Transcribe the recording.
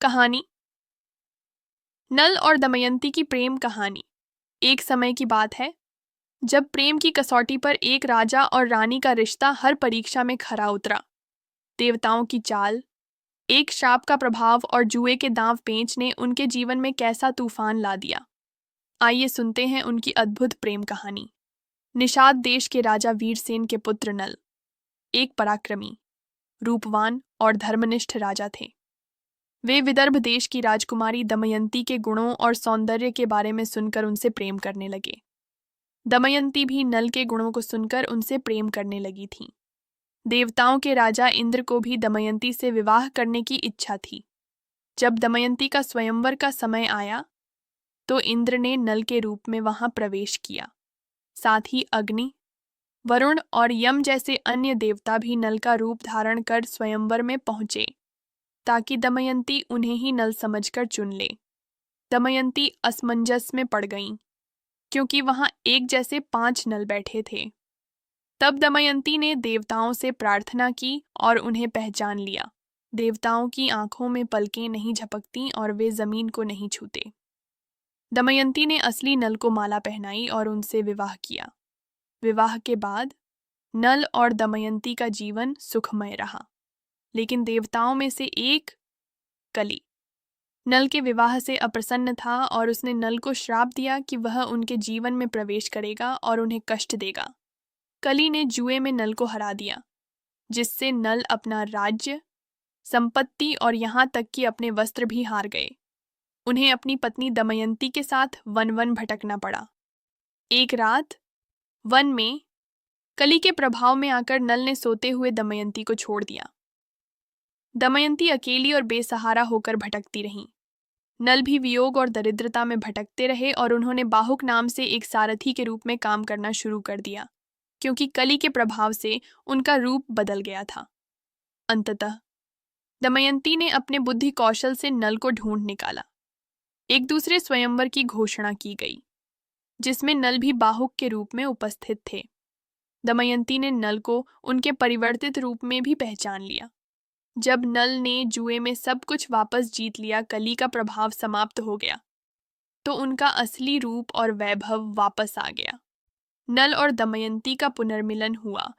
कहानी। नल और दमयंती की प्रेम कहानी। एक समय की बात है जब प्रेम की कसौटी पर एक राजा और रानी का रिश्ता हर परीक्षा में खरा उतरा। देवताओं की चाल, एक श्राप का प्रभाव और जुए के दांव पेंच ने उनके जीवन में कैसा तूफान ला दिया। आइए सुनते हैं उनकी अद्भुत प्रेम कहानी। निषाद देश के राजा वीरसेन के पुत्र नल एक पराक्रमी, रूपवान और धर्मनिष्ठ राजा थे। वे विदर्भ देश की राजकुमारी दमयंती के गुणों और सौंदर्य के बारे में सुनकर उनसे प्रेम करने लगे। दमयंती भी नल के गुणों को सुनकर उनसे प्रेम करने लगी थी। देवताओं के राजा इंद्र को भी दमयंती से विवाह करने की इच्छा थी। जब दमयंती का स्वयंवर का समय आया तो इंद्र ने नल के रूप में वहां प्रवेश किया। साथ ही अग्नि, वरुण और यम जैसे अन्य देवता भी नल का रूप धारण कर स्वयंवर में पहुंचे ताकि दमयंती उन्हें ही नल समझकर चुन ले। दमयंती असमंजस में पड़ गईं क्योंकि वहां एक जैसे 5 नल बैठे थे। तब दमयंती ने देवताओं से प्रार्थना की और उन्हें पहचान लिया। देवताओं की आंखों में पलकें नहीं झपकतीं और वे जमीन को नहीं छूते। दमयंती ने असली नल को माला पहनाई और उनसे विवाह किया। विवाह के बाद नल और दमयंती का जीवन सुखमय रहा। लेकिन देवताओं में से एक, कली, नल के विवाह से अप्रसन्न था और उसने नल को श्राप दिया कि वह उनके जीवन में प्रवेश करेगा और उन्हें कष्ट देगा। कली ने जुए में नल को हरा दिया, जिससे नल अपना राज्य, संपत्ति और यहाँ तक कि अपने वस्त्र भी हार गए। उन्हें अपनी पत्नी दमयंती के साथ वन भटकना पड़ा। एक रात वन में कली के प्रभाव में आकर नल ने सोते हुए दमयंती को छोड़ दिया। दमयंती अकेली और बेसहारा होकर भटकती रहीं। नल भी वियोग और दरिद्रता में भटकते रहे और उन्होंने बाहुक नाम से एक सारथी के रूप में काम करना शुरू कर दिया, क्योंकि कली के प्रभाव से उनका रूप बदल गया था। अंततः दमयंती ने अपने बुद्धि कौशल से नल को ढूंढ निकाला। एक दूसरे स्वयंवर की घोषणा की गई, जिसमें नल भी बाहुक के रूप में उपस्थित थे। दमयंती ने नल को उनके परिवर्तित रूप में भी पहचान लिया। जब नल ने जुए में सब कुछ वापस जीत लिया, कली का प्रभाव समाप्त हो गया, तो उनका असली रूप और वैभव वापस आ गया। नल और दमयंती का पुनर्मिलन हुआ